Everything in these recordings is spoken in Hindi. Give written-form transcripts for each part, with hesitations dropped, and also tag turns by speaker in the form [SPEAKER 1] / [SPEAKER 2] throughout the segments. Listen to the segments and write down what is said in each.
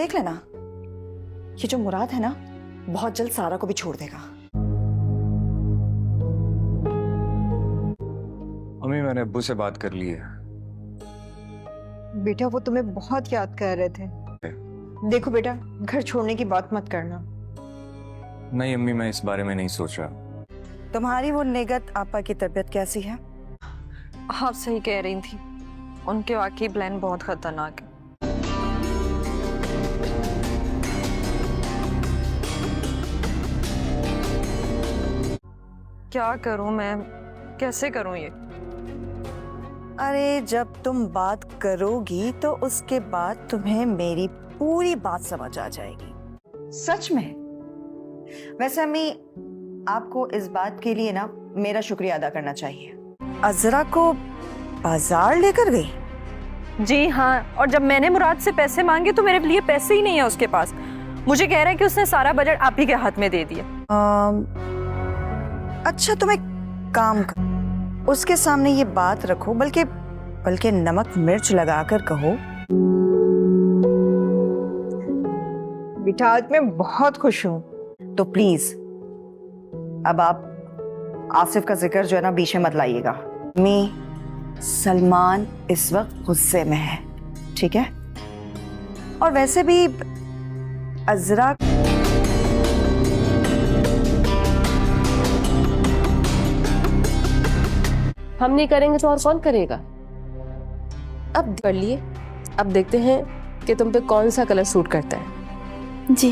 [SPEAKER 1] देख लेना, ये जो मुराद है ना बहुत जल्द सारा को भी छोड़ देगा।
[SPEAKER 2] अम्मी मैंने अब्बू से बात कर ली है।
[SPEAKER 3] बेटा वो तुम्हें बहुत याद कर रहे थे। देखो बेटा, घर छोड़ने की बात मत करना।
[SPEAKER 2] नहीं अम्मी, मैं इस बारे में नहीं सोच रहा।
[SPEAKER 1] तुम्हारी वो निगत आपा की तबीयत कैसी है?
[SPEAKER 4] आप सही कह रही थी, उनके वाकई प्लान बहुत खतरनाक है। क्या करूं मैं, कैसे करूं ये?
[SPEAKER 1] अरे जब तुम बात करोगी तो उसके बाद तुम्हें मेरी पूरी बात समझ आ जाएगी। सच में। वैसे अम्मी, आपको इस बात के लिए ना मेरा शुक्रिया अदा करना चाहिए। अजरा को बाजार लेकर गई?
[SPEAKER 4] जी हाँ, और जब मैंने मुराद से पैसे मांगे तो मेरे लिए पैसे ही नहीं है उसके पास। मुझे कह रहा है कि उसने सारा बजट आप ही के हाथ में दे दिया।
[SPEAKER 1] अच्छा तुम एक काम कर, उसके सामने ये बात रखो, बल्कि नमक मिर्च लगाकर कहो।
[SPEAKER 3] बेटा आज मैं बहुत खुश हूँ।
[SPEAKER 1] तो प्लीज अब आप आसिफ का जिक्र जो है ना बीच में मत लाइएगा। सलमान इस वक्त गुस्से में है, ठीक है? और वैसे भी अजरा
[SPEAKER 5] हम नहीं करेंगे तो और कौन करेगा? अब कर लिए, अब देखते हैं कि तुम पे कौन सा कलर सूट करता है।
[SPEAKER 1] जी।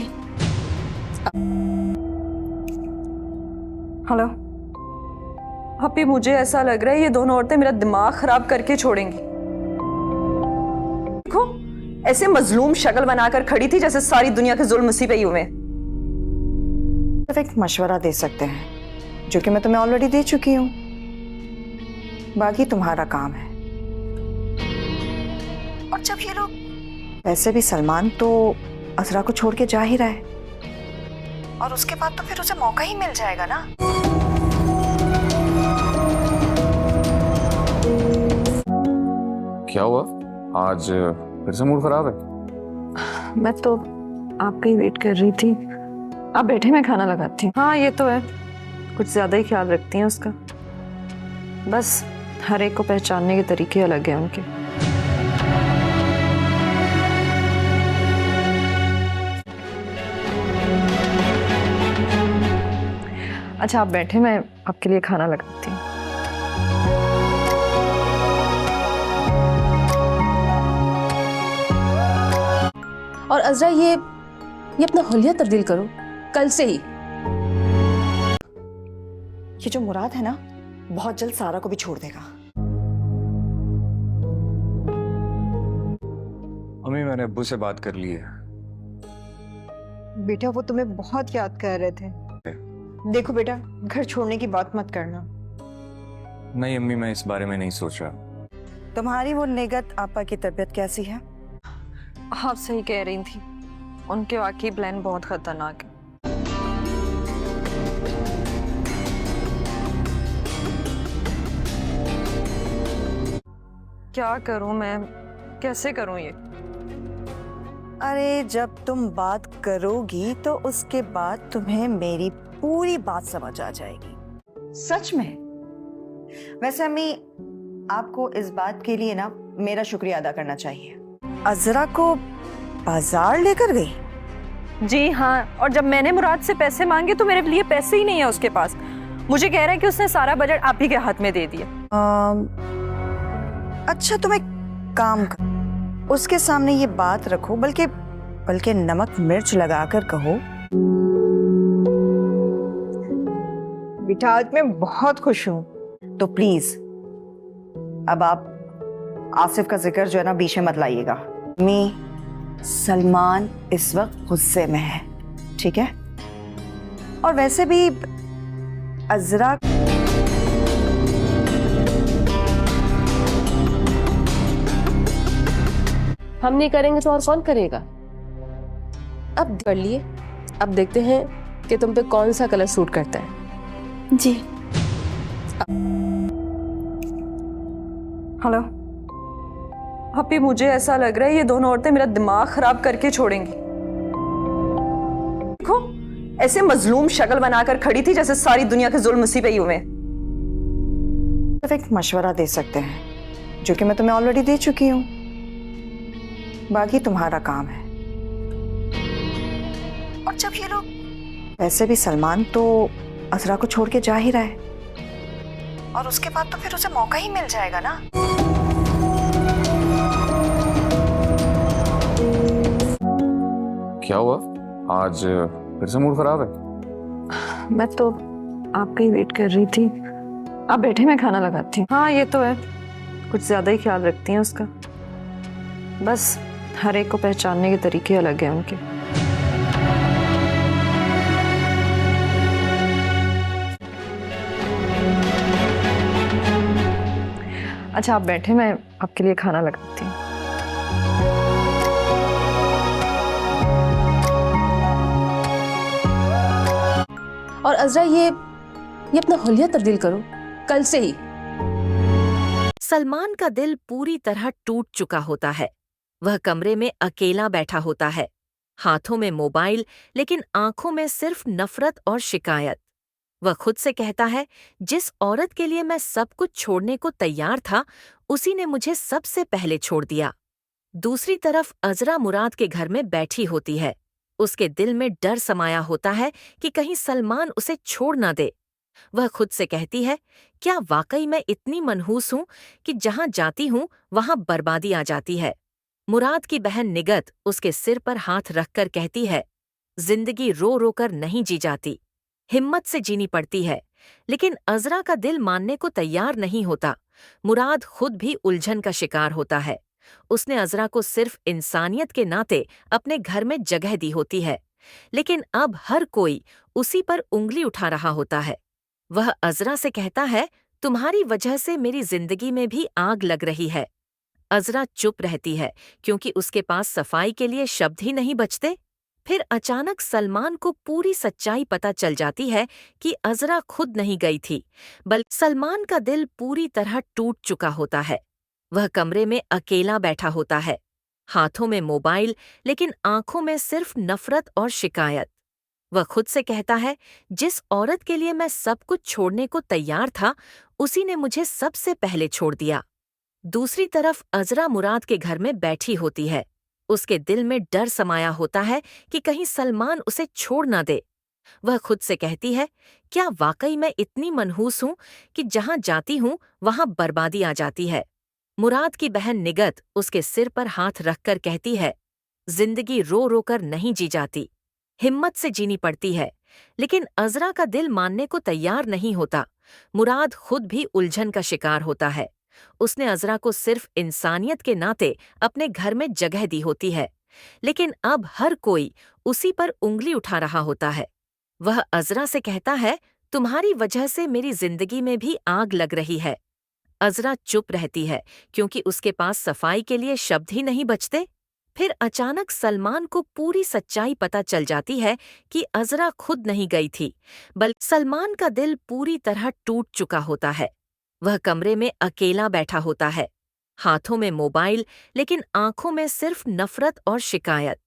[SPEAKER 4] हेलो अभी, मुझे ऐसा लग रहा है ये दोनों औरतें मेरा दिमाग खराब करके छोड़ेंगी। देखो ऐसे मजलूम शक्ल बनाकर खड़ी थी जैसे सारी दुनिया के जुल्म उसी पे ही हुए।
[SPEAKER 1] सिर्फ एक मशवरा दे सकते हैं जो कि मैं तुम्हें ऑलरेडी दे चुकी हूँ, बाकी तुम्हारा काम है। और जब ये लोग, वैसे भी सलमान तो अजरा को छोड़ के जा ही रहा है और उसके बाद तो फिर उसे मौका ही मिल जाएगा ना।
[SPEAKER 2] क्या हुआ, आज फिर से मूड खराब है?
[SPEAKER 4] मैं तो आपका ही वेट कर रही थी। आप बैठे, मैं खाना लगाती हूँ। हाँ ये तो है, कुछ ज्यादा ही ख्याल रखती हैं उसका। बस हर एक को पहचानने के तरीके अलग हैं उनके। अच्छा आप बैठे, मैं आपके लिए खाना लगाती हूँ।
[SPEAKER 5] और अजरा ये अपना हुलिया तब्दील करो कल से ही।
[SPEAKER 1] ये जो मुराद है ना बहुत जल्द सारा को भी छोड़ देगा।
[SPEAKER 2] अम्मी मैंने अब्बू से बात कर ली है।
[SPEAKER 3] बेटा वो तुम्हें बहुत याद कर रहे थे। देखो बेटा, घर छोड़ने की बात मत करना।
[SPEAKER 2] नहीं अम्मी, मैं इस बारे में नहीं सोच रहा।
[SPEAKER 1] तुम्हारी वो निगत आपा की तबीयत कैसी है?
[SPEAKER 4] आप सही कह रही थी, उनके वाकई प्लान बहुत खतरनाक है। क्या करूं मैं, कैसे करूं ये?
[SPEAKER 1] अरे जब तुम बात करोगी तो उसके बाद तुम्हें मेरी पूरी बात समझ आ जाएगी। सच में। वैसे अम्मी, आपको इस बात के लिए ना मेरा शुक्रिया अदा करना चाहिए। अजरा को बाजार लेकर गई?
[SPEAKER 4] जी हाँ, और जब मैंने मुराद से पैसे मांगे तो मेरे लिए पैसे ही नहीं है उसके पास। मुझे कह रहा है कि उसने सारा बजट आप ही के हाथ में दे दिया।
[SPEAKER 1] अच्छा तुम एक काम कर, उसके सामने ये बात रखो, बल्कि नमक मिर्च लगाकर कहो।
[SPEAKER 3] बेटा आज मैं बहुत खुश हूँ।
[SPEAKER 1] तो प्लीज अब आप आसिफ का जिक्र जो है ना बीच में मत लाइएगा। सलमान इस वक्त गुस्से में है, ठीक है? और वैसे भी अजरा
[SPEAKER 5] हम नहीं करेंगे तो और कौन करेगा? अब कर लिए, अब देखते हैं कि तुम पे कौन सा कलर सूट करता है।
[SPEAKER 1] जी।
[SPEAKER 4] हेलो अभी मुझे ऐसा लग रहा है ये दोनों औरतें मेरा दिमाग खराब करके छोड़ेंगी। देखो ऐसे मजलूम शक्ल बनाकर खड़ी थी जैसे सारी दुनिया के जुल्म उसी पे ही हुए।
[SPEAKER 1] सिर्फ एक मशवरा दे सकते हैं जो कि मैं तुम्हें ऑलरेडी दे चुकी हूँ। बाकी तुम्हारा काम है। और जब ये लोग, वैसे भी सलमान तो अजरा को छोड़ के जा ही रहा है और उसके बाद तो फिर उसे मौका ही मिल जाएगा ना।
[SPEAKER 2] क्या हुआ? आज फिर से मूड खराब है?
[SPEAKER 4] मैं तो आपका ही वेट कर रही थी। आप बैठे, मैं खाना लगाती हूँ। हाँ ये तो है, कुछ ज्यादा ही ख्याल रखती हैं उसका। बस हर एक को पहचानने के तरीके अलग हैं उनके। अच्छा आप बैठे, मैं आपके लिए खाना लगाती हूँ।
[SPEAKER 5] और अजरा ये अपना हुलिया तब्दील करो कल से ही।
[SPEAKER 6] सलमान का दिल पूरी तरह टूट चुका होता है। वह कमरे में अकेला बैठा होता है, हाथों में मोबाइल लेकिन आंखों में सिर्फ नफरत और शिकायत। वह खुद से कहता है, जिस औरत के लिए मैं सब कुछ छोड़ने को तैयार था, उसी ने मुझे सबसे पहले छोड़ दिया। दूसरी तरफ अजरा मुराद के घर में बैठी होती है। उसके दिल में डर समाया होता है कि कहीं सलमान उसे छोड़ ना दे। वह खुद से कहती है, क्या वाकई मैं इतनी मनहूस हूं कि जहां जाती हूं वहां बर्बादी आ जाती है। मुराद की बहन निगत उसके सिर पर हाथ रखकर कहती है, जिंदगी रो रो कर नहीं जी जाती, हिम्मत से जीनी पड़ती है। लेकिन अजरा का दिल मानने को तैयार नहीं होता। मुराद खुद भी उलझन का शिकार होता है। उसने अजरा को सिर्फ इंसानियत के नाते अपने घर में जगह दी होती है, लेकिन अब हर कोई उसी पर उंगली उठा रहा होता है। वह अजरा से कहता है, तुम्हारी वजह से मेरी जिंदगी में भी आग लग रही है। अजरा चुप रहती है क्योंकि उसके पास सफाई के लिए शब्द ही नहीं बचते। फिर अचानक सलमान को पूरी सच्चाई पता चल जाती है कि अजरा खुद नहीं गई थी, बल्कि सलमान का दिल पूरी तरह टूट चुका होता है। वह कमरे में अकेला बैठा होता है, हाथों में मोबाइल लेकिन आंखों में सिर्फ नफरत और शिकायत। वह खुद से कहता है, जिस औरत के लिए मैं सब कुछ छोड़ने को तैयार था, उसी ने मुझे सबसे पहले छोड़ दिया। दूसरी तरफ अजरा मुराद के घर में बैठी होती है। उसके दिल में डर समाया होता है कि कहीं सलमान उसे छोड़ ना दे। वह खुद से कहती है, क्या वाकई मैं इतनी मनहूस हूं कि जहां जाती हूं वहां बर्बादी आ जाती है। मुराद की बहन निगत उसके सिर पर हाथ रखकर कहती है, जिंदगी रो रो कर नहीं जी जाती, हिम्मत से जीनी पड़ती है। लेकिन अजरा का दिल मानने को तैयार नहीं होता। मुराद खुद भी उलझन का शिकार होता है। उसने अजरा को सिर्फ इंसानियत के नाते अपने घर में जगह दी होती है, लेकिन अब हर कोई उसी पर उंगली उठा रहा होता है। वह अजरा से कहता है, तुम्हारी वजह से मेरी जिंदगी में भी आग लग रही है। अजरा चुप रहती है क्योंकि उसके पास सफाई के लिए शब्द ही नहीं बचते। फिर अचानक सलमान को पूरी सच्चाई पता चल जाती है कि अजरा खुद नहीं गई थी, बल्कि सलमान का दिल पूरी तरह टूट चुका होता है। वह कमरे में अकेला बैठा होता है, हाथों में मोबाइल लेकिन आंखों में सिर्फ नफरत और शिकायत।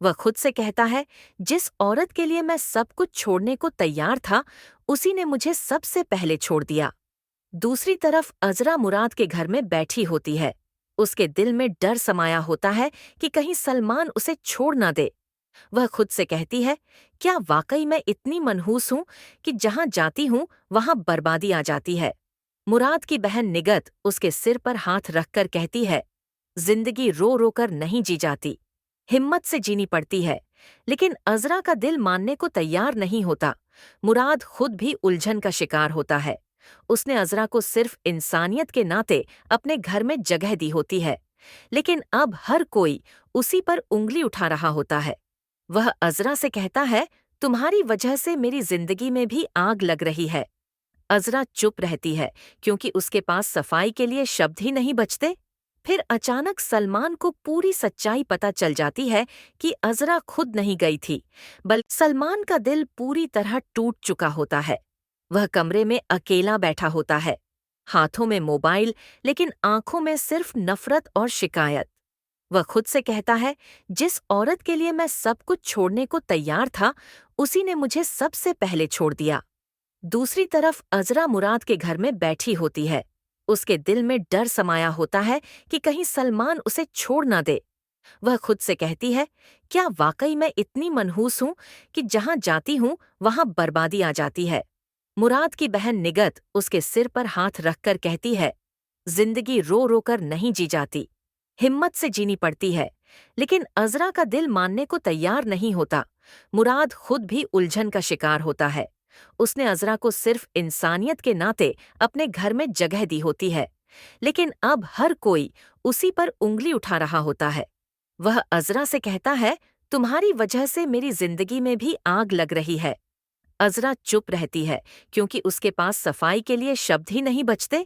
[SPEAKER 6] वह खुद से कहता है, जिस औरत के लिए मैं सब कुछ छोड़ने को तैयार था, उसी ने मुझे सबसे पहले छोड़ दिया। दूसरी तरफ अजरा मुराद के घर में बैठी होती है। उसके दिल में डर समाया होता है कि कहीं सलमान उसे छोड़ ना दे। वह खुद से कहती है, क्या वाकई मैं इतनी मनहूस हूं कि जहां जाती हूं वहां बर्बादी आ जाती है। मुराद की बहन निगत उसके सिर पर हाथ रखकर कहती है, जिंदगी रो रो कर नहीं जी जाती, हिम्मत से जीनी पड़ती है। लेकिन अजरा का दिल मानने को तैयार नहीं होता। मुराद खुद भी उलझन का शिकार होता है। उसने अजरा को सिर्फ इंसानियत के नाते अपने घर में जगह दी होती है, लेकिन अब हर कोई उसी पर उंगली उठा रहा होता है। वह अजरा से कहता है, तुम्हारी वजह से मेरी जिंदगी में भी आग लग रही है। अजरा चुप रहती है क्योंकि उसके पास सफाई के लिए शब्द ही नहीं बचते। फिर अचानक सलमान को पूरी सच्चाई पता चल जाती है कि अजरा खुद नहीं गई थी, बल्कि सलमान का दिल पूरी तरह टूट चुका होता है। वह कमरे में अकेला बैठा होता है, हाथों में मोबाइल लेकिन आंखों में सिर्फ नफरत और शिकायत। वह खुद से कहता है, जिस औरत के लिए मैं सब कुछ छोड़ने को तैयार था, उसी ने मुझे सबसे पहले छोड़ दिया। दूसरी तरफ अजरा मुराद के घर में बैठी होती है। उसके दिल में डर समाया होता है कि कहीं सलमान उसे छोड़ ना दे। वह खुद से कहती है, क्या वाकई मैं इतनी मनहूस हूं कि जहां जाती हूं वहां बर्बादी आ जाती है। मुराद की बहन निगत उसके सिर पर हाथ रखकर कहती है, जिंदगी रो रो कर नहीं जी जाती, हिम्मत से जीनी पड़ती है। लेकिन अजरा का दिल मानने को तैयार नहीं होता। मुराद खुद भी उलझन का शिकार होता है। उसने अजरा को सिर्फ इंसानियत के नाते अपने घर में जगह दी होती है, लेकिन अब हर कोई उसी पर उंगली उठा रहा होता है। वह अजरा से कहता है, तुम्हारी वजह से मेरी जिंदगी में भी आग लग रही है। अजरा चुप रहती है क्योंकि उसके पास सफाई के लिए शब्द ही नहीं बचते।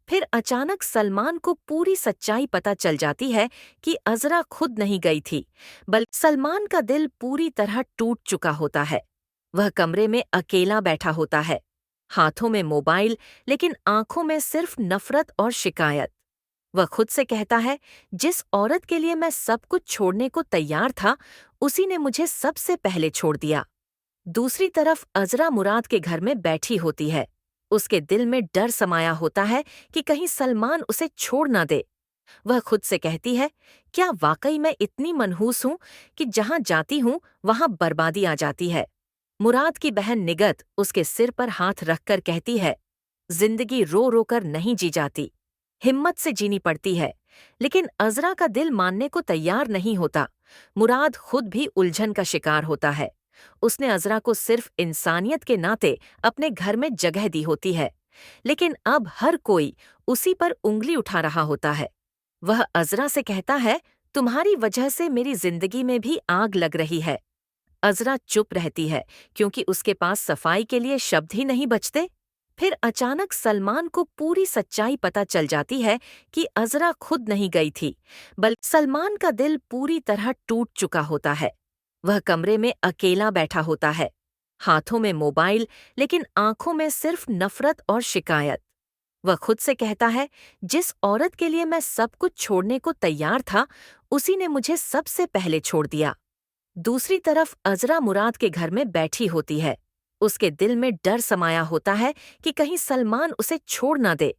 [SPEAKER 6] फिर अचानक सलमान को पूरी सच्चाई पता चल जाती है कि अजरा खुद नहीं गई थी, बल्कि सलमान का दिल पूरी तरह टूट चुका होता है। वह कमरे में अकेला बैठा होता है, हाथों में मोबाइल लेकिन आंखों में सिर्फ नफरत और शिकायत। वह खुद से कहता है, जिस औरत के लिए मैं सब कुछ छोड़ने को तैयार था, उसी ने मुझे सबसे पहले छोड़ दिया। दूसरी तरफ अजरा मुराद के घर में बैठी होती है। उसके दिल में डर समाया होता है कि कहीं सलमान उसे छोड़ ना दे। वह खुद से कहती है, क्या वाकई मैं इतनी मनहूस हूं कि जहां जाती हूं वहां बर्बादी आ जाती है। मुराद की बहन निगत उसके सिर पर हाथ रखकर कहती है, जिंदगी रो रो कर नहीं जी जाती, हिम्मत से जीनी पड़ती है। लेकिन अजरा का दिल मानने को तैयार नहीं होता। मुराद खुद भी उलझन का शिकार होता है। उसने अजरा को सिर्फ इंसानियत के नाते अपने घर में जगह दी होती है, लेकिन अब हर कोई उसी पर उंगली उठा रहा होता है। वह अजरा से कहता है, तुम्हारी वजह से मेरी जिंदगी में भी आग लग रही है। अजरा चुप रहती है क्योंकि उसके पास सफाई के लिए शब्द ही नहीं बचते। फिर अचानक सलमान को पूरी सच्चाई पता चल जाती है कि अजरा खुद नहीं गई थी, बल्कि सलमान का दिल पूरी तरह टूट चुका होता है। वह कमरे में अकेला बैठा होता है, हाथों में मोबाइल लेकिन आंखों में सिर्फ नफरत और शिकायत। वह खुद से कहता है, जिस औरत के लिए मैं सब कुछ छोड़ने को तैयार था, उसी ने मुझे सबसे पहले छोड़ दिया। दूसरी तरफ अजरा मुराद के घर में बैठी होती है। उसके दिल में डर समाया होता है कि कहीं सलमान उसे छोड़ ना दे।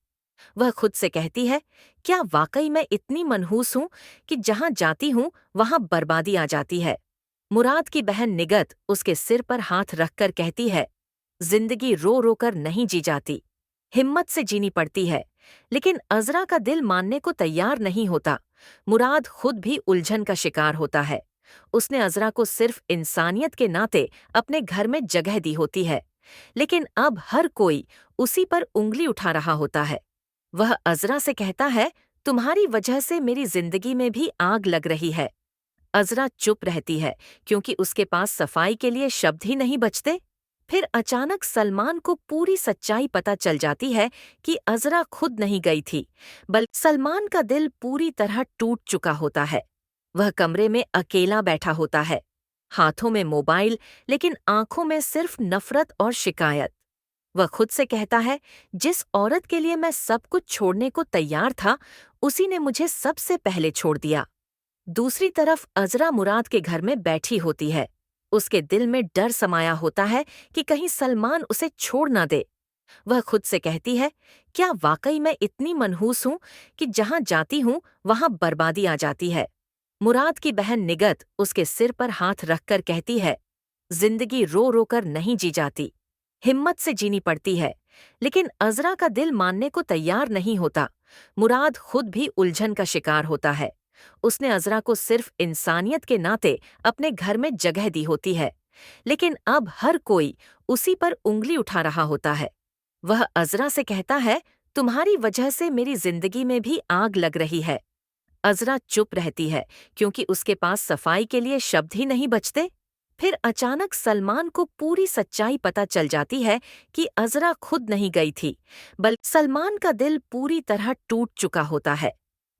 [SPEAKER 6] वह खुद से कहती है, क्या वाकई मैं इतनी मनहूस हूं कि जहां जाती हूं वहां बर्बादी आ जाती है। मुराद की बहन निगत उसके सिर पर हाथ रखकर कहती है, जिंदगी रो रो कर नहीं जी जाती, हिम्मत से जीनी पड़ती है। लेकिन अजरा का दिल मानने को तैयार नहीं होता। मुराद खुद भी उलझन का शिकार होता है। उसने अजरा को सिर्फ इंसानियत के नाते अपने घर में जगह दी होती है, लेकिन अब हर कोई उसी पर उंगली उठा रहा होता है। वह अजरा से कहता है, तुम्हारी वजह से मेरी जिंदगी में भी आग लग रही है। अजरा चुप रहती है क्योंकि उसके पास सफाई के लिए शब्द ही नहीं बचते। फिर अचानक सलमान को पूरी सच्चाई पता चल जाती है कि अजरा खुद नहीं गई थी, बल्कि सलमान का दिल पूरी तरह टूट चुका होता है। वह कमरे में अकेला बैठा होता है, हाथों में मोबाइल लेकिन आंखों में सिर्फ नफरत और शिकायत। वह खुद से कहता है, जिस औरत के लिए मैं सब कुछ छोड़ने को तैयार था, उसी ने मुझे सबसे पहले छोड़ दिया। दूसरी तरफ अजरा मुराद के घर में बैठी होती है। उसके दिल में डर समाया होता है कि कहीं सलमान उसे छोड़ ना दे। वह खुद से कहती है, क्या वाकई मैं इतनी मनहूस हूं कि जहां जाती हूं वहां बर्बादी आ जाती है। मुराद की बहन निगत उसके सिर पर हाथ रखकर कहती है, जिंदगी रो रो कर नहीं जी जाती, हिम्मत से जीनी पड़ती है। लेकिन अजरा का दिल मानने को तैयार नहीं होता। मुराद खुद भी उलझन का शिकार होता है। उसने अजरा को सिर्फ इंसानियत के नाते अपने घर में जगह दी होती है, लेकिन अब हर कोई उसी पर उंगली उठा रहा होता है। वह अजरा से कहता है, तुम्हारी वजह से मेरी जिंदगी में भी आग लग रही है। अजरा चुप रहती है क्योंकि उसके पास सफाई के लिए शब्द ही नहीं बचते। फिर अचानक सलमान को पूरी सच्चाई पता चल जाती है कि अजरा खुद नहीं गई थी, बल्कि सलमान का दिल पूरी तरह टूट चुका होता है।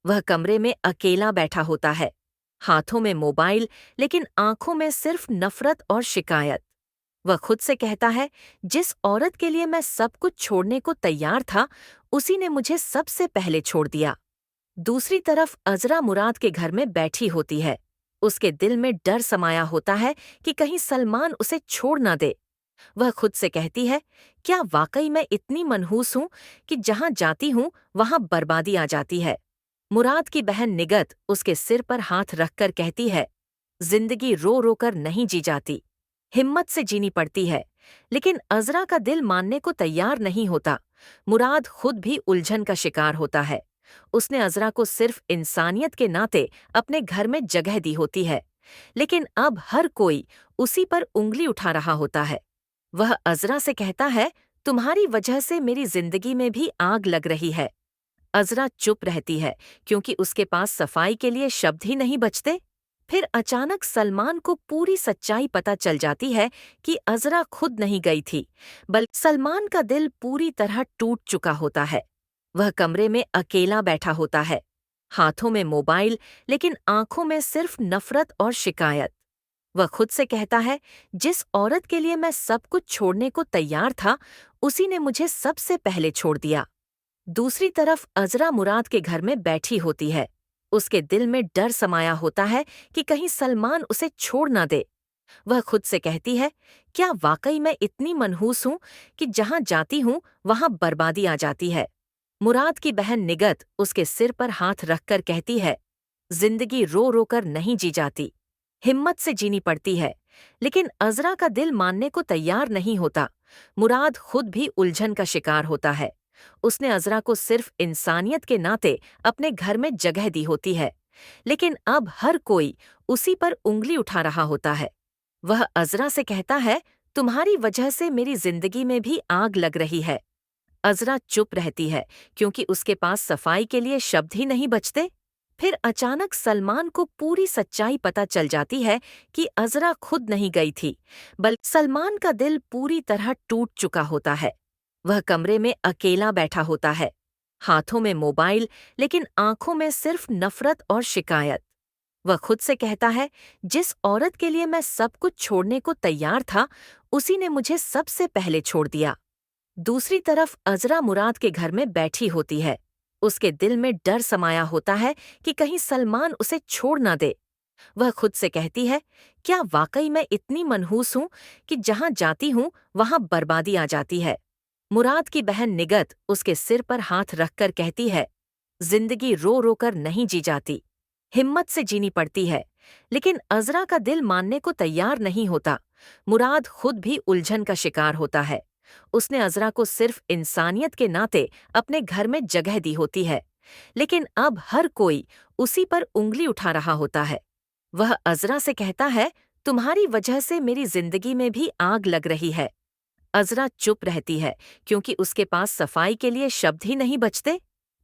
[SPEAKER 6] वह कमरे में अकेला बैठा होता है, हाथों में मोबाइल लेकिन आंखों में सिर्फ नफरत और शिकायत। वह खुद से कहता है, जिस औरत के लिए मैं सब कुछ छोड़ने को तैयार था, उसी ने मुझे सबसे पहले छोड़ दिया। दूसरी तरफ अजरा मुराद के घर में बैठी होती है। उसके दिल में डर समाया होता है कि कहीं सलमान उसे छोड़ ना दे। वह खुद से कहती है, क्या वाकई मैं इतनी मनहूस हूं कि जहां जाती हूं वहां बर्बादी आ जाती है। मुराद की बहन निगत उसके सिर पर हाथ रखकर कहती है, जिंदगी रो रो कर नहीं जी जाती, हिम्मत से जीनी पड़ती है। लेकिन अजरा का दिल मानने को तैयार नहीं होता। मुराद खुद भी उलझन का शिकार होता है। उसने अजरा को सिर्फ इंसानियत के नाते अपने घर में जगह दी होती है, लेकिन अब हर कोई उसी पर उंगली उठा रहा होता है। वह अजरा से कहता है, तुम्हारी वजह से मेरी जिंदगी में भी आग लग रही है। अजरा चुप रहती है क्योंकि उसके पास सफाई के लिए शब्द ही नहीं बचते। फिर अचानक सलमान को पूरी सच्चाई पता चल जाती है कि अजरा खुद नहीं गई थी, बल्कि सलमान का दिल पूरी तरह टूट चुका होता है। वह कमरे में अकेला बैठा होता है, हाथों में मोबाइल, लेकिन आंखों में सिर्फ नफरत और शिकायत। वह खुद से कहता है, जिस औरत के लिए मैं सब कुछ छोड़ने को तैयार था, उसी ने मुझे सबसे पहले छोड़ दिया। दूसरी तरफ अजरा मुराद के घर में बैठी होती है। उसके दिल में डर समाया होता है कि कहीं सलमान उसे छोड़ ना दे। वह खुद से कहती है, क्या वाकई मैं इतनी मनहूस हूं कि जहां जाती हूं वहां बर्बादी आ जाती है। मुराद की बहन निगत उसके सिर पर हाथ रखकर कहती है, जिंदगी रो रो कर नहीं जी जाती, हिम्मत से जीनी पड़ती है। लेकिन अजरा का दिल मानने को तैयार नहीं होता। मुराद खुद भी उलझन का शिकार होता है। उसने अजरा को सिर्फ इंसानियत के नाते अपने घर में जगह दी होती है, लेकिन अब हर कोई उसी पर उंगली उठा रहा होता है। वह अजरा से कहता है, तुम्हारी वजह से मेरी जिंदगी में भी आग लग रही है। अजरा चुप रहती है क्योंकि उसके पास सफाई के लिए शब्द ही नहीं बचते। फिर अचानक सलमान को पूरी सच्चाई पता चल जाती है कि अजरा खुद नहीं गई थी, बल्कि सलमान का दिल पूरी तरह टूट चुका होता है। वह कमरे में अकेला बैठा होता है, हाथों में मोबाइल, लेकिन आंखों में सिर्फ नफरत और शिकायत। वह खुद से कहता है, जिस औरत के लिए मैं सब कुछ छोड़ने को तैयार था, उसी ने मुझे सबसे पहले छोड़ दिया। दूसरी तरफ अजरा मुराद के घर में बैठी होती है। उसके दिल में डर समाया होता है कि कहीं सलमान उसे छोड़ ना दे। वह खुद से कहती है, क्या वाकई मैं इतनी मनहूस हूं कि जहां जाती हूं वहां बर्बादी आ जाती है। मुराद की बहन निगत उसके सिर पर हाथ रखकर कहती है, जिंदगी रो रो कर नहीं जी जाती, हिम्मत से जीनी पड़ती है। लेकिन अजरा का दिल मानने को तैयार नहीं होता। मुराद खुद भी उलझन का शिकार होता है। उसने अजरा को सिर्फ इंसानियत के नाते अपने घर में जगह दी होती है, लेकिन अब हर कोई उसी पर उंगली उठा रहा होता है। वह अजरा से कहता है, तुम्हारी वजह से मेरी जिंदगी में भी आग लग रही है। अजरा चुप रहती है क्योंकि उसके पास सफाई के लिए शब्द ही नहीं बचते।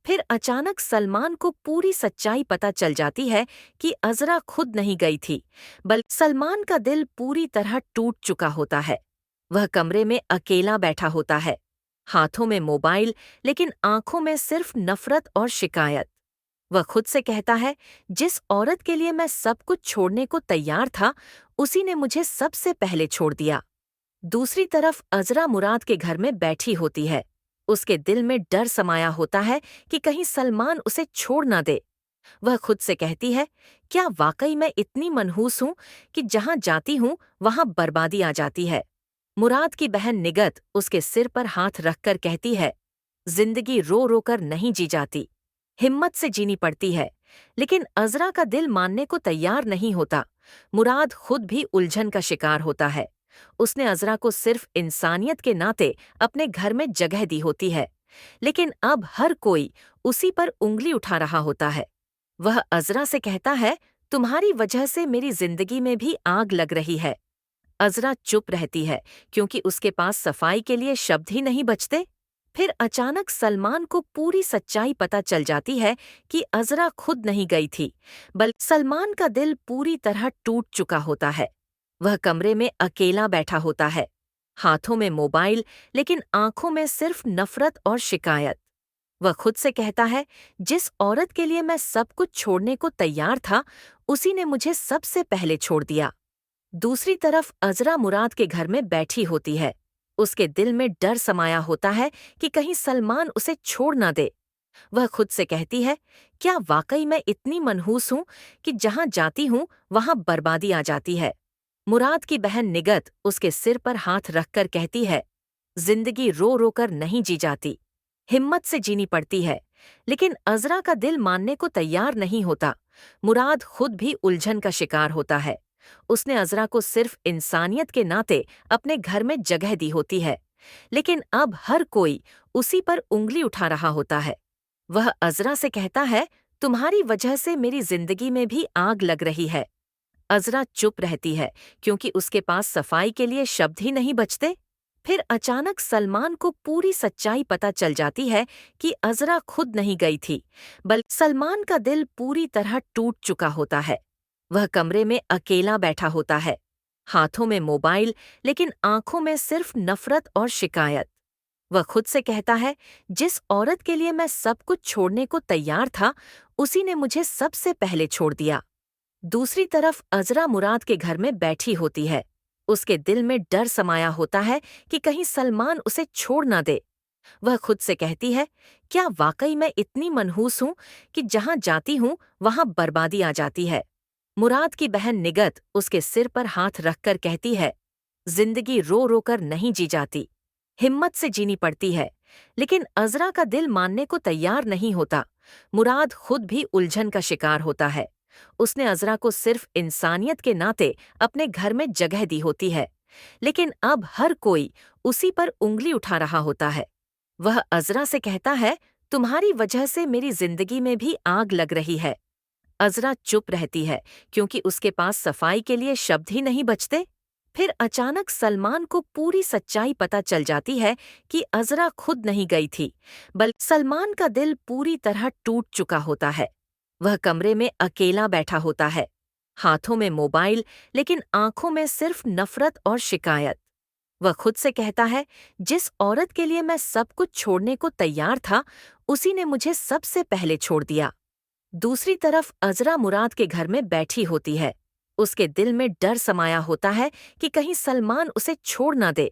[SPEAKER 6] फिर अचानक सलमान को पूरी सच्चाई पता चल जाती है कि अजरा खुद नहीं गई थी, बल्कि सलमान का दिल पूरी तरह टूट चुका होता है। वह कमरे में अकेला बैठा होता है, हाथों में मोबाइल, लेकिन आंखों में सिर्फ नफरत और शिकायत। वह खुद से कहता है, जिस औरत के लिए मैं सब कुछ छोड़ने को तैयार था, उसी ने मुझे सबसे पहले छोड़ दिया। दूसरी तरफ अजरा मुराद के घर में बैठी होती है। उसके दिल में डर समाया होता है कि कहीं सलमान उसे छोड़ ना दे। वह खुद से कहती है, क्या वाकई मैं इतनी मनहूस हूं कि जहां जाती हूं वहां बर्बादी आ जाती है। मुराद की बहन निगत उसके सिर पर हाथ रखकर कहती है, जिंदगी रो रो कर नहीं जी जाती, हिम्मत से जीनी पड़ती है। लेकिन अजरा का दिल मानने को तैयार नहीं होता। मुराद खुद भी उलझन का शिकार होता है। उसने अजरा को सिर्फ इंसानियत के नाते अपने घर में जगह दी होती है, लेकिन अब हर कोई उसी पर उंगली उठा रहा होता है। वह अजरा से कहता है, तुम्हारी वजह से मेरी जिंदगी में भी आग लग रही है। अजरा चुप रहती है क्योंकि उसके पास सफाई के लिए शब्द ही नहीं बचते। फिर अचानक सलमान को पूरी सच्चाई पता चल जाती है कि अजरा खुद नहीं गई थी, बल्कि सलमान का दिल पूरी तरह टूट चुका होता है। वह कमरे में अकेला बैठा होता है, हाथों में मोबाइल, लेकिन आंखों में सिर्फ नफरत और शिकायत। वह खुद से कहता है, जिस औरत के लिए मैं सब कुछ छोड़ने को तैयार था, उसी ने मुझे सबसे पहले छोड़ दिया। दूसरी तरफ अजरा मुराद के घर में बैठी होती है। उसके दिल में डर समाया होता है कि कहीं सलमान उसे छोड़ ना दे। वह खुद से कहती है, क्या वाकई मैं इतनी मनहूस हूं कि जहां जाती हूं वहां बर्बादी आ जाती है। मुराद की बहन निगत उसके सिर पर हाथ रखकर कहती है, जिंदगी रो रो कर नहीं जी जाती, हिम्मत से जीनी पड़ती है। लेकिन अजरा का दिल मानने को तैयार नहीं होता। मुराद खुद भी उलझन का शिकार होता है। उसने अजरा को सिर्फ इंसानियत के नाते अपने घर में जगह दी होती है, लेकिन अब हर कोई उसी पर उंगली उठा रहा होता है। वह अजरा से कहता है, तुम्हारी वजह से मेरी जिंदगी में भी आग लग रही है। अजरा चुप रहती है क्योंकि उसके पास सफाई के लिए शब्द ही नहीं बचते। फिर अचानक सलमान को पूरी सच्चाई पता चल जाती है कि अजरा खुद नहीं गई थी, बल्कि सलमान का दिल पूरी तरह टूट चुका होता है। वह कमरे में अकेला बैठा होता है, हाथों में मोबाइल, लेकिन आंखों में सिर्फ नफरत और शिकायत। वह खुद से कहता है, जिस औरत के लिए मैं सब कुछ छोड़ने को तैयार था, उसी ने मुझे सबसे पहले छोड़ दिया। दूसरी तरफ अजरा मुराद के घर में बैठी होती है। उसके दिल में डर समाया होता है कि कहीं सलमान उसे छोड़ ना दे। वह खुद से कहती है, क्या वाकई मैं इतनी मनहूस हूं कि जहां जाती हूं वहां बर्बादी आ जाती है। मुराद की बहन निगत उसके सिर पर हाथ रखकर कहती है, जिंदगी रो रो कर नहीं जी जाती, हिम्मत से जीनी पड़ती है। लेकिन अजरा का दिल मानने को तैयार नहीं होता। मुराद खुद भी उलझन का शिकार होता है। उसने अजरा को सिर्फ इंसानियत के नाते अपने घर में जगह दी होती है, लेकिन अब हर कोई उसी पर उंगली उठा रहा होता है। वह अजरा से कहता है, तुम्हारी वजह से मेरी जिंदगी में भी आग लग रही है। अजरा चुप रहती है क्योंकि उसके पास सफाई के लिए शब्द ही नहीं बचते। फिर अचानक सलमान को पूरी सच्चाई पता चल जाती है कि अजरा खुद नहीं गई थी, बल्कि सलमान का दिल पूरी तरह टूट चुका होता है। वह कमरे में अकेला बैठा होता है, हाथों में मोबाइल, लेकिन आंखों में सिर्फ नफरत और शिकायत। वह खुद से कहता है, जिस औरत के लिए मैं सब कुछ छोड़ने को तैयार था, उसी ने मुझे सबसे पहले छोड़ दिया। दूसरी तरफ अजरा मुराद के घर में बैठी होती है। उसके दिल में डर समाया होता है कि कहीं सलमान उसे छोड़ ना दे।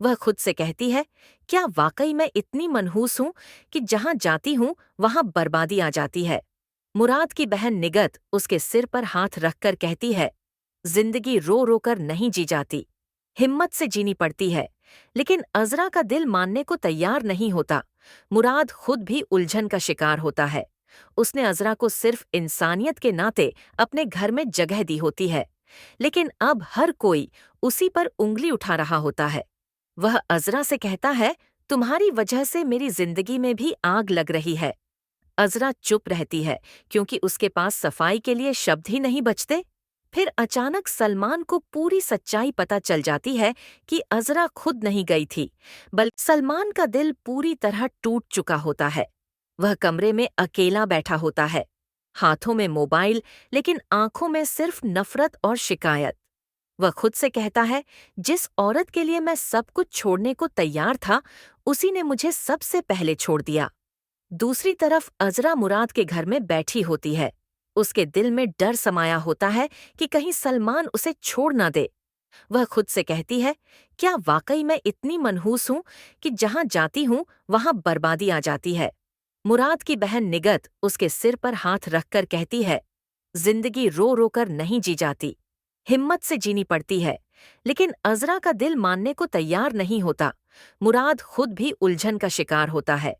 [SPEAKER 6] वह खुद से कहती है, क्या वाकई मैं इतनी मनहूस हूं कि जहां जाती हूं वहां बर्बादी आ जाती है। मुराद की बहन निगत उसके सिर पर हाथ रखकर कहती है, जिंदगी रो रो कर नहीं जी जाती, हिम्मत से जीनी पड़ती है। लेकिन अजरा का दिल मानने को तैयार नहीं होता। मुराद खुद भी उलझन का शिकार होता है। उसने अजरा को सिर्फ इंसानियत के नाते अपने घर में जगह दी होती है, लेकिन अब हर कोई उसी पर उंगली उठा रहा होता है। वह अजरा से कहता है, तुम्हारी वजह से मेरी जिंदगी में भी आग लग रही है। अजरा चुप रहती है क्योंकि उसके पास सफाई के लिए शब्द ही नहीं बचते। फिर अचानक सलमान को पूरी सच्चाई पता चल जाती है कि अजरा खुद नहीं गई थी, बल्कि सलमान का दिल पूरी तरह टूट चुका होता है। वह कमरे में अकेला बैठा होता है, हाथों में मोबाइल, लेकिन आंखों में सिर्फ नफरत और शिकायत। वह खुद से कहता है, जिस औरत के लिए मैं सब कुछ छोड़ने को तैयार था, उसी ने मुझे सबसे पहले छोड़ दिया। दूसरी तरफ अजरा मुराद के घर में बैठी होती है। उसके दिल में डर समाया होता है कि कहीं सलमान उसे छोड़ ना दे। वह खुद से कहती है, क्या वाकई मैं इतनी मनहूस हूं कि जहां जाती हूं वहां बर्बादी आ जाती है। मुराद की बहन निगत उसके सिर पर हाथ रखकर कहती है, जिंदगी रो रो कर नहीं जी जाती, हिम्मत से जीनी पड़ती है। लेकिन अजरा का दिल मानने को तैयार नहीं होता। मुराद खुद भी उलझन का शिकार होता है।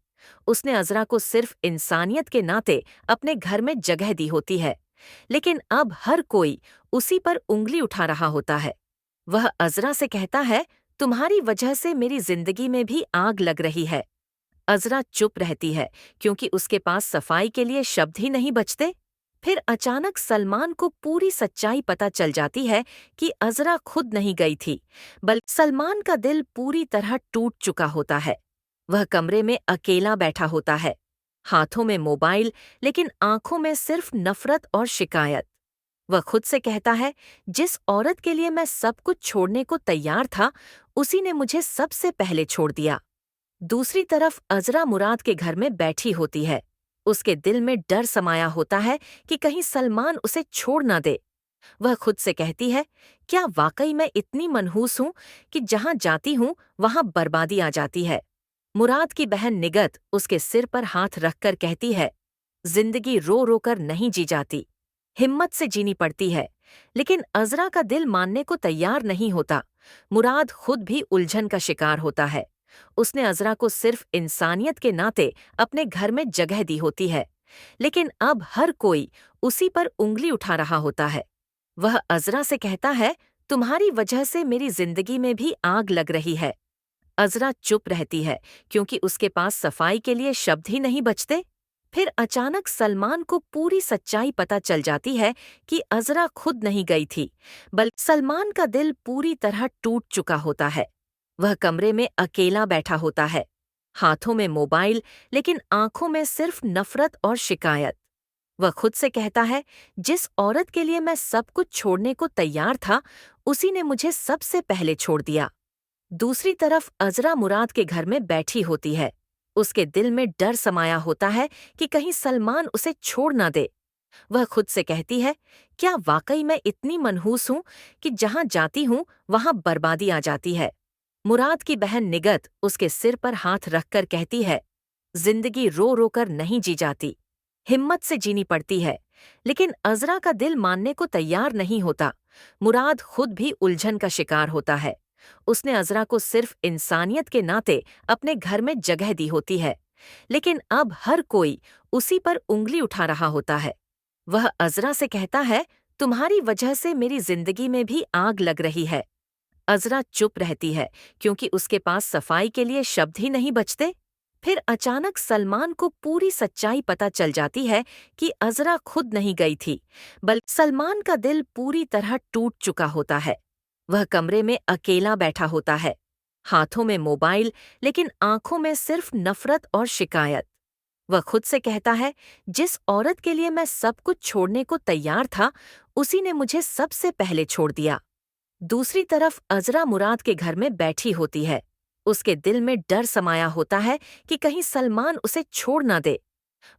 [SPEAKER 6] उसने अजरा को सिर्फ इंसानियत के नाते अपने घर में जगह दी होती है, लेकिन अब हर कोई उसी पर उंगली उठा रहा होता है। वह अजरा से कहता है, तुम्हारी वजह से मेरी जिंदगी में भी आग लग रही है। अजरा चुप रहती है क्योंकि उसके पास सफाई के लिए शब्द ही नहीं बचते। फिर अचानक सलमान को पूरी सच्चाई पता चल जाती है कि अजरा खुद नहीं गई थी, बल्कि सलमान का दिल पूरी तरह टूट चुका होता है। वह कमरे में अकेला बैठा होता है, हाथों में मोबाइल, लेकिन आंखों में सिर्फ नफरत और शिकायत। वह खुद से कहता है, जिस औरत के लिए मैं सब कुछ छोड़ने को तैयार था, उसी ने मुझे सबसे पहले छोड़ दिया। दूसरी तरफ अजरा मुराद के घर में बैठी होती है। उसके दिल में डर समाया होता है कि कहीं सलमान उसे छोड़ ना दे। वह खुद से कहती है, क्या वाकई मैं इतनी मनहूस हूं कि जहां जाती हूं वहां बर्बादी आ जाती है। मुराद की बहन निगत उसके सिर पर हाथ रखकर कहती है, जिंदगी रो रो कर नहीं जी जाती, हिम्मत से जीनी पड़ती है। लेकिन अजरा का दिल मानने को तैयार नहीं होता। मुराद खुद भी उलझन का शिकार होता है। उसने अजरा को सिर्फ इंसानियत के नाते अपने घर में जगह दी होती है, लेकिन अब हर कोई उसी पर उंगली उठा रहा होता है। वह अजरा से कहता है, तुम्हारी वजह से मेरी जिंदगी में भी आग लग रही है। अजरा चुप रहती है क्योंकि उसके पास सफाई के लिए शब्द ही नहीं बचते। फिर अचानक सलमान को पूरी सच्चाई पता चल जाती है कि अजरा खुद नहीं गई थी, बल्कि सलमान का दिल पूरी तरह टूट चुका होता है। वह कमरे में अकेला बैठा होता है, हाथों में मोबाइल, लेकिन आंखों में सिर्फ नफरत और शिकायत। वह खुद से कहता है, जिस औरत के लिए मैं सब कुछ छोड़ने को तैयार था, उसी ने मुझे सबसे पहले छोड़ दिया। दूसरी तरफ अजरा मुराद के घर में बैठी होती है। उसके दिल में डर समाया होता है कि कहीं सलमान उसे छोड़ ना दे। वह खुद से कहती है, क्या वाकई मैं इतनी मनहूस हूं कि जहां जाती हूं वहां बर्बादी आ जाती है। मुराद की बहन निगत उसके सिर पर हाथ रखकर कहती है, जिंदगी रो रो कर नहीं जी जाती, हिम्मत से जीनी पड़ती है। लेकिन अजरा का दिल मानने को तैयार नहीं होता। मुराद खुद भी उलझन का शिकार होता है। उसने अजरा को सिर्फ इंसानियत के नाते अपने घर में जगह दी होती है, लेकिन अब हर कोई उसी पर उंगली उठा रहा होता है। वह अजरा से कहता है, तुम्हारी वजह से मेरी जिंदगी में भी आग लग रही है। अजरा चुप रहती है क्योंकि उसके पास सफाई के लिए शब्द ही नहीं बचते। फिर अचानक सलमान को पूरी सच्चाई पता चल जाती है कि अजरा खुद नहीं गई थी, बल्कि सलमान का दिल पूरी तरह टूट चुका होता है। वह कमरे में अकेला बैठा होता है, हाथों में मोबाइल, लेकिन आंखों में सिर्फ नफरत और शिकायत। वह खुद से कहता है, जिस औरत के लिए मैं सब कुछ छोड़ने को तैयार था, उसी ने मुझे सबसे पहले छोड़ दिया। दूसरी तरफ अजरा मुराद के घर में बैठी होती है। उसके दिल में डर समाया होता है कि कहीं सलमान उसे छोड़ ना दे।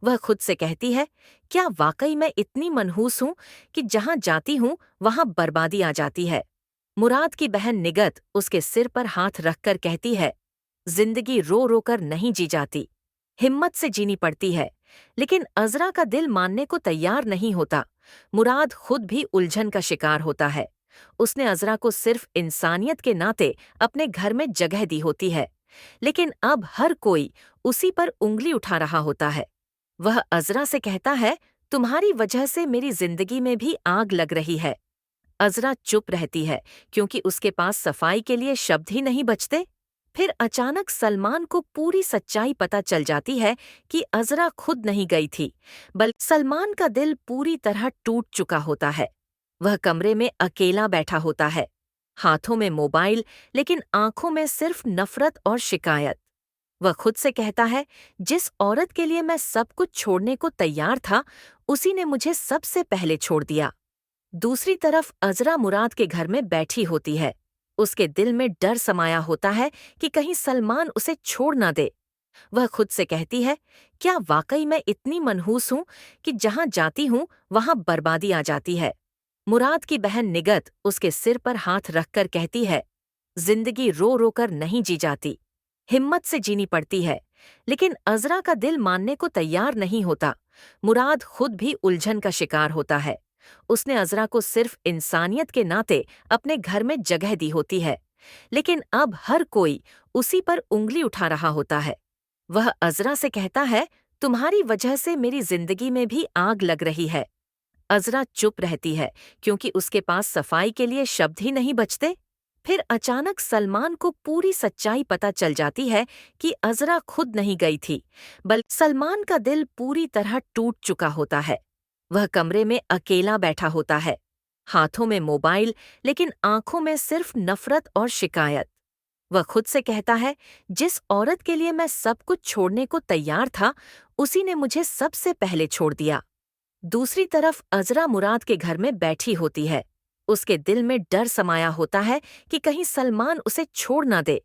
[SPEAKER 6] वह खुद से कहती है, क्या वाकई मैं इतनी मनहूस हूं कि जहां जाती हूं वहां बर्बादी आ जाती है। मुराद की बहन निगत उसके सिर पर हाथ रखकर कहती है, जिंदगी रो रो कर नहीं जी जाती, हिम्मत से जीनी पड़ती है। लेकिन अजरा का दिल मानने को तैयार नहीं होता। मुराद खुद भी उलझन का शिकार होता है। उसने अजरा को सिर्फ इंसानियत के नाते अपने घर में जगह दी होती है, लेकिन अब हर कोई उसी पर उंगली उठा रहा होता है। वह अजरा से कहता है, तुम्हारी वजह से मेरी जिंदगी में भी आग लग रही है। अजरा चुप रहती है क्योंकि उसके पास सफाई के लिए शब्द ही नहीं बचते। फिर अचानक सलमान को पूरी सच्चाई पता चल जाती है कि अजरा खुद नहीं गई थी, बल्कि सलमान का दिल पूरी तरह टूट चुका होता है। वह कमरे में अकेला बैठा होता है, हाथों में मोबाइल, लेकिन आंखों में सिर्फ नफरत और शिकायत। वह खुद से कहता है, जिस औरत के लिए मैं सब कुछ छोड़ने को तैयार था, उसी ने मुझे सबसे पहले छोड़ दिया। दूसरी तरफ अजरा मुराद के घर में बैठी होती है। उसके दिल में डर समाया होता है कि कहीं सलमान उसे छोड़ ना दे। वह खुद से कहती है, क्या वाकई मैं इतनी मनहूस हूं कि जहां जाती हूं वहां बर्बादी आ जाती है। मुराद की बहन निगत उसके सिर पर हाथ रखकर कहती है, जिंदगी रो रो कर नहीं जी जाती, हिम्मत से जीनी पड़ती है। लेकिन अजरा का दिल मानने को तैयार नहीं होता। मुराद खुद भी उलझन का शिकार होता है। उसने अजरा को सिर्फ इंसानियत के नाते अपने घर में जगह दी होती है, लेकिन अब हर कोई उसी पर उंगली उठा रहा होता है। वह अजरा से कहता है, तुम्हारी वजह से मेरी जिंदगी में भी आग लग रही है। अजरा चुप रहती है क्योंकि उसके पास सफाई के लिए शब्द ही नहीं बचते। फिर अचानक सलमान को पूरी सच्चाई पता चल जाती है कि अजरा खुद नहीं गई थी, बल्कि सलमान का दिल पूरी तरह टूट चुका होता है। वह कमरे में अकेला बैठा होता है, हाथों में मोबाइल, लेकिन आंखों में सिर्फ नफरत और शिकायत। वह खुद से कहता है, जिस औरत के लिए मैं सब कुछ छोड़ने को तैयार था, उसी ने मुझे सबसे पहले छोड़ दिया। दूसरी तरफ अजरा मुराद के घर में बैठी होती है। उसके दिल में डर समाया होता है कि कहीं सलमान उसे छोड़ ना दे।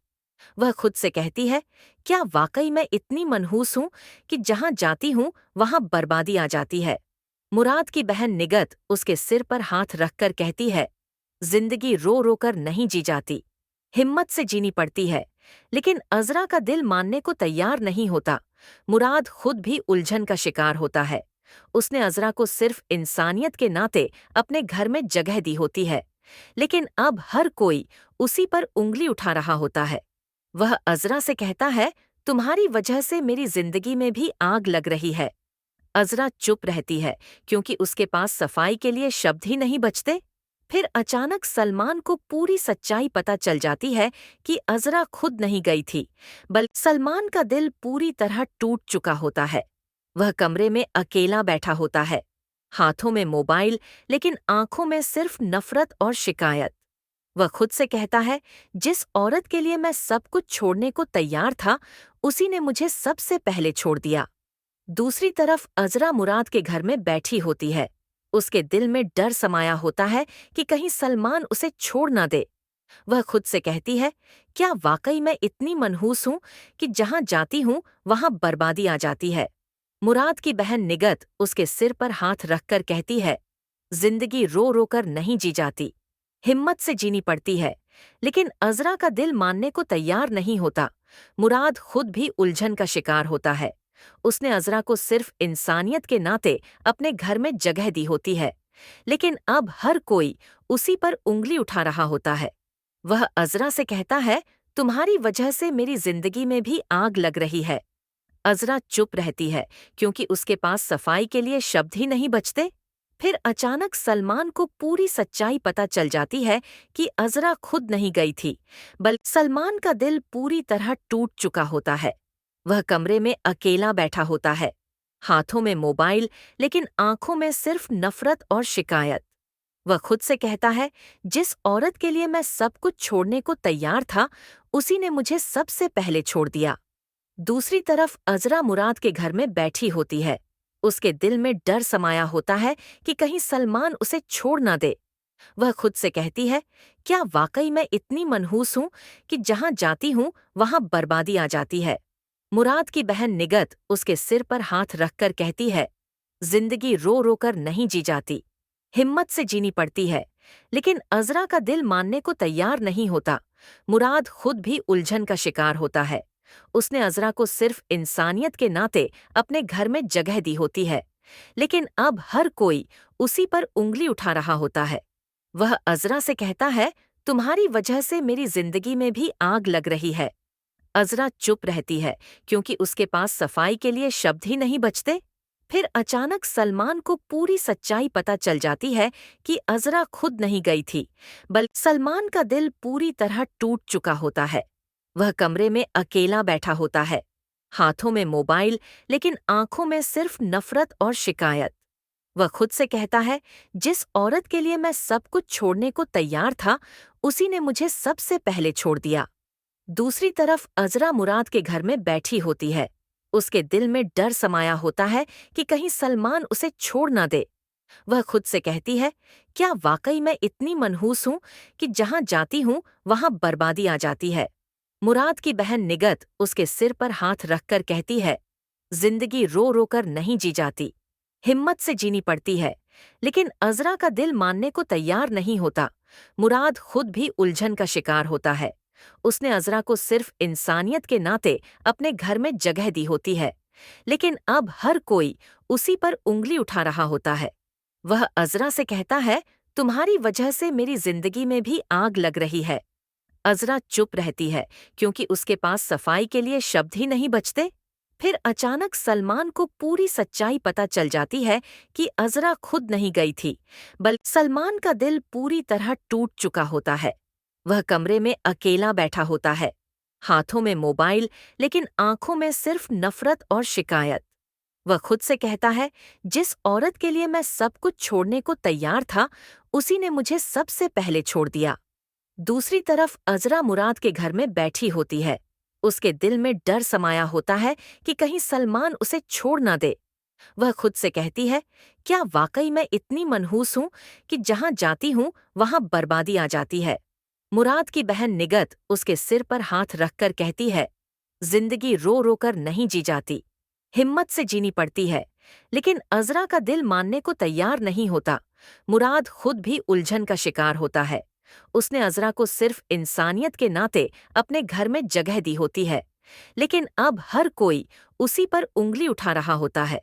[SPEAKER 6] वह खुद से कहती है, क्या वाकई मैं इतनी मनहूस हूं कि जहां जाती हूं वहां बर्बादी आ जाती है। मुराद की बहन निगत उसके सिर पर हाथ रखकर कहती है, जिंदगी रो रो कर नहीं जी जाती, हिम्मत से जीनी पड़ती है। लेकिन अजरा का दिल मानने को तैयार नहीं होता। मुराद खुद भी उलझन का शिकार होता है। उसने अजरा को सिर्फ इंसानियत के नाते अपने घर में जगह दी होती है, लेकिन अब हर कोई उसी पर उंगली उठा रहा होता है। वह अजरा से कहता है, तुम्हारी वजह से मेरी जिंदगी में भी आग लग रही है। अजरा चुप रहती है क्योंकि उसके पास सफाई के लिए शब्द ही नहीं बचते। फिर अचानक सलमान को पूरी सच्चाई पता चल जाती है कि अजरा खुद नहीं गई थी, बल्कि सलमान का दिल पूरी तरह टूट चुका होता है। वह कमरे में अकेला बैठा होता है, हाथों में मोबाइल, लेकिन आंखों में सिर्फ नफरत और शिकायत। वह खुद से कहता है, जिस औरत के लिए मैं सब कुछ छोड़ने को तैयार था, उसी ने मुझे सबसे पहले छोड़ दिया। दूसरी तरफ अजरा मुराद के घर में बैठी होती है। उसके दिल में डर समाया होता है कि कहीं सलमान उसे छोड़ ना दे। वह खुद से कहती है, क्या वाकई मैं इतनी मनहूस हूं कि जहां जाती हूं वहां बर्बादी आ जाती है। मुराद की बहन निगत उसके सिर पर हाथ रखकर कहती है, जिंदगी रो रो कर नहीं जी जाती, हिम्मत से जीनी पड़ती है। लेकिन अजरा का दिल मानने को तैयार नहीं होता। मुराद खुद भी उलझन का शिकार होता है। उसने अजरा को सिर्फ इंसानियत के नाते अपने घर में जगह दी होती है, लेकिन अब हर कोई उसी पर उंगली उठा रहा होता है। वह अजरा से कहता है, तुम्हारी वजह से मेरी जिंदगी में भी आग लग रही है। अजरा चुप रहती है क्योंकि उसके पास सफाई के लिए शब्द ही नहीं बचते। फिर अचानक सलमान को पूरी सच्चाई पता चल जाती है कि अजरा खुद नहीं गई थी, बल्कि सलमान का दिल पूरी तरह टूट चुका होता है। वह कमरे में अकेला बैठा होता है, हाथों में मोबाइल, लेकिन आंखों में सिर्फ नफरत और शिकायत। वह खुद से कहता है, जिस औरत के लिए मैं सब कुछ छोड़ने को तैयार था, उसी ने मुझे सबसे पहले छोड़ दिया। दूसरी तरफ अजरा मुराद के घर में बैठी होती है। उसके दिल में डर समाया होता है कि कहीं सलमान उसे छोड़ ना दे। वह खुद से कहती है, क्या वाकई मैं इतनी मनहूस हूं कि जहां जाती हूं वहां बर्बादी आ जाती है। मुराद की बहन निगत उसके सिर पर हाथ रखकर कहती है, जिंदगी रो रो कर नहीं जी जाती, हिम्मत से जीनी पड़ती है। लेकिन अजरा का दिल मानने को तैयार नहीं होता। मुराद खुद भी उलझन का शिकार होता है। उसने अजरा को सिर्फ इंसानियत के नाते अपने घर में जगह दी होती है, लेकिन अब हर कोई उसी पर उंगली उठा रहा होता है। वह अजरा से कहता है, तुम्हारी वजह से मेरी जिंदगी में भी आग लग रही है। अजरा चुप रहती है क्योंकि उसके पास सफाई के लिए शब्द ही नहीं बचते। फिर अचानक सलमान को पूरी सच्चाई पता चल जाती है कि अजरा खुद नहीं गई थी, बल्कि सलमान का दिल पूरी तरह टूट चुका होता है। वह कमरे में अकेला बैठा होता है, हाथों में मोबाइल, लेकिन आंखों में सिर्फ नफरत और शिकायत। वह खुद से कहता है, जिस औरत के लिए मैं सब कुछ छोड़ने को तैयार था, उसी ने मुझे सबसे पहले छोड़ दिया। दूसरी तरफ अजरा मुराद के घर में बैठी होती है। उसके दिल में डर समाया होता है कि कहीं सलमान उसे छोड़ ना दे। वह खुद से कहती है, क्या वाकई मैं इतनी मनहूस हूं कि जहां जाती हूं वहां बर्बादी आ जाती है। मुराद की बहन निगत उसके सिर पर हाथ रखकर कहती है, जिंदगी रो रो कर नहीं जी जाती, हिम्मत से जीनी पड़ती है। लेकिन अजरा का दिल मानने को तैयार नहीं होता। मुराद खुद भी उलझन का शिकार होता है। उसने अजरा को सिर्फ इंसानियत के नाते अपने घर में जगह दी होती है, लेकिन अब हर कोई उसी पर उंगली उठा रहा होता है। वह अजरा से कहता है, तुम्हारी वजह से मेरी जिंदगी में भी आग लग रही है। अजरा चुप रहती है क्योंकि उसके पास सफाई के लिए शब्द ही नहीं बचते। फिर अचानक सलमान को पूरी सच्चाई पता चल जाती है कि अजरा खुद नहीं गई थी, बल्कि सलमान का दिल पूरी तरह टूट चुका होता है। वह कमरे में अकेला बैठा होता है, हाथों में मोबाइल, लेकिन आंखों में सिर्फ नफरत और शिकायत। वह खुद से कहता है, जिस औरत के लिए मैं सब कुछ छोड़ने को तैयार था, उसी ने मुझे सबसे पहले छोड़ दिया। दूसरी तरफ अजरा मुराद के घर में बैठी होती है। उसके दिल में डर समाया होता है कि कहीं सलमान उसे छोड़ ना दे। वह खुद से कहती है, क्या वाकई मैं इतनी मनहूस हूं कि जहां जाती हूं वहां बर्बादी आ जाती है। मुराद की बहन निगत उसके सिर पर हाथ रखकर कहती है, जिंदगी रो रो कर नहीं जी जाती, हिम्मत से जीनी पड़ती है। लेकिन अजरा का दिल मानने को तैयार नहीं होता। मुराद खुद भी उलझन का शिकार होता है। उसने अजरा को सिर्फ इंसानियत के नाते अपने घर में जगह दी होती है, लेकिन अब हर कोई उसी पर उंगली उठा रहा होता है।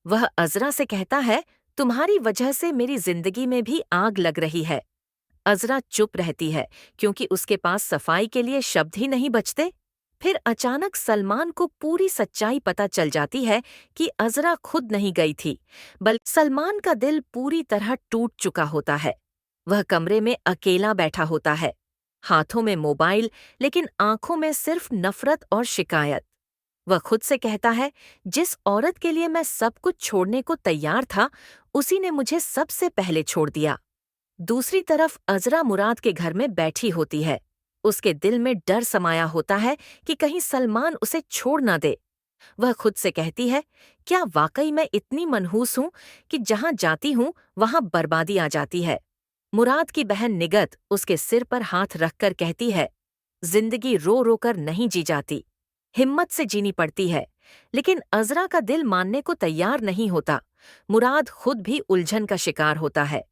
[SPEAKER 6] वह अजरा से कहता है, तुम्हारी वजह से मेरी जिंदगी में भी आग लग रही है। अजरा चुप रहती है क्योंकि उसके पास सफाई के लिए शब्द ही नहीं बचते। फिर अचानक सलमान को पूरी सच्चाई पता चल जाती है कि अजरा खुद नहीं गई थी, बल्कि सलमान का दिल पूरी तरह टूट चुका होता है। वह कमरे में अकेला बैठा होता है, हाथों में मोबाइल, लेकिन आंखों में सिर्फ नफरत और शिकायत। वह खुद से कहता है, जिस औरत के लिए मैं सब कुछ छोड़ने को तैयार था, उसी ने मुझे सबसे पहले छोड़ दिया। दूसरी तरफ अजरा मुराद के घर में बैठी होती है। उसके दिल में डर समाया होता है कि कहीं सलमान उसे छोड़ ना दे। वह खुद से कहती है, क्या वाकई मैं इतनी मनहूस हूं कि जहां जाती हूं वहां बर्बादी आ जाती है। मुराद की बहन निगत उसके सिर पर हाथ रखकर कहती है, जिंदगी रो रो कर नहीं जी जाती, हिम्मत से जीनी पड़ती है। लेकिन अजरा का दिल मानने को तैयार नहीं होता। मुराद खुद भी उलझन का शिकार होता है।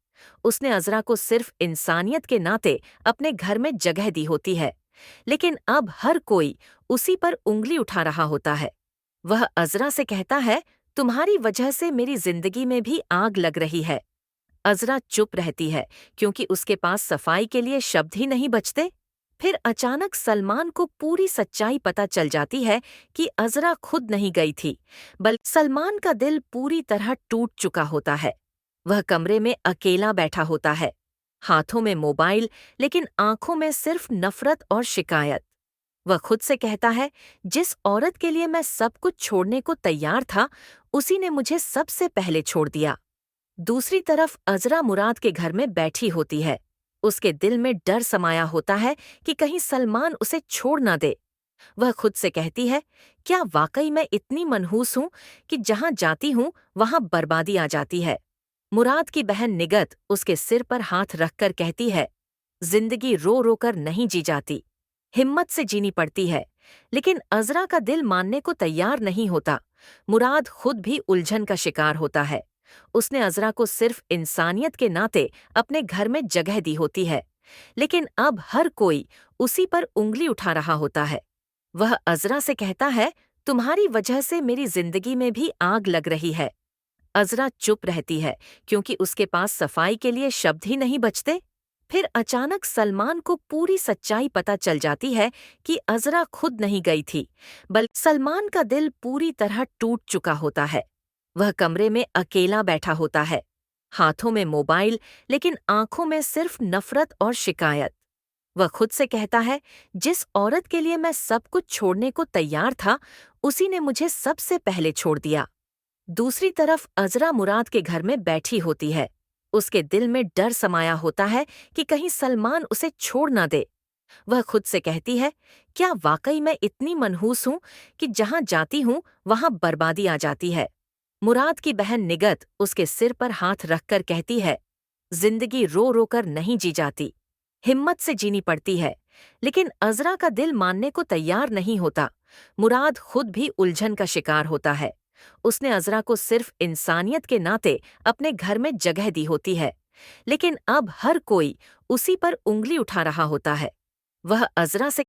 [SPEAKER 6] उसने अजरा को सिर्फ इंसानियत के नाते अपने घर में जगह दी होती है, लेकिन अब हर कोई उसी पर उंगली उठा रहा होता है। वह अजरा से कहता है, तुम्हारी वजह से मेरी जिंदगी में भी आग लग रही है। अजरा चुप रहती है क्योंकि उसके पास सफाई के लिए शब्द ही नहीं बचते। फिर अचानक सलमान को पूरी सच्चाई पता चल जाती है कि अजरा खुद नहीं गई थी, बल्कि सलमान का दिल पूरी तरह टूट चुका होता है। वह कमरे में अकेला बैठा होता है, हाथों में मोबाइल, लेकिन आंखों में सिर्फ नफरत और शिकायत। वह खुद से कहता है, जिस औरत के लिए मैं सब कुछ छोड़ने को तैयार था, उसी ने मुझे सबसे पहले छोड़ दिया। दूसरी तरफ अजरा मुराद के घर में बैठी होती है। उसके दिल में डर समाया होता है कि कहीं सलमान उसे छोड़ ना दे। वह खुद से कहती है, क्या वाकई मैं इतनी मनहूस हूं कि जहां जाती हूं वहां बर्बादी आ जाती है। मुराद की बहन निगत उसके सिर पर हाथ रखकर कहती है, जिंदगी रो रो कर नहीं जी जाती, हिम्मत से जीनी पड़ती है। लेकिन अजरा का दिल मानने को तैयार नहीं होता। मुराद खुद भी उलझन का शिकार होता है। उसने अजरा को सिर्फ इंसानियत के नाते अपने घर में जगह दी होती है, लेकिन अब हर कोई उसी पर उंगली उठा रहा होता है। वह अजरा से कहता है, तुम्हारी वजह से मेरी जिंदगी में भी आग लग रही है। अजरा चुप रहती है क्योंकि उसके पास सफाई के लिए शब्द ही नहीं बचते। फिर अचानक सलमान को पूरी सच्चाई पता चल जाती है कि अजरा खुद नहीं गई थी, बल्कि सलमान का दिल पूरी तरह टूट चुका होता है। वह कमरे में अकेला बैठा होता है, हाथों में मोबाइल, लेकिन आंखों में सिर्फ नफरत और शिकायत। वह खुद से कहता है, जिस औरत के लिए मैं सब कुछ छोड़ने को तैयार था, उसी ने मुझे सबसे पहले छोड़ दिया। दूसरी तरफ अजरा मुराद के घर में बैठी होती है। उसके दिल में डर समाया होता है कि कहीं सलमान उसे छोड़ ना दे। वह खुद से कहती है, क्या वाकई मैं इतनी मनहूस हूं कि जहां जाती हूं वहां बर्बादी आ जाती है। मुराद की बहन निगत उसके सिर पर हाथ रखकर कहती है, जिंदगी रो रो कर नहीं जी जाती, हिम्मत से जीनी पड़ती है। लेकिन अजरा का दिल मानने को तैयार नहीं होता। मुराद खुद भी उलझन का शिकार होता है। उसने अजरा को सिर्फ इंसानियत के नाते अपने घर में जगह दी होती है, लेकिन अब हर कोई उसी पर उंगली उठा रहा होता है। वह अजरा से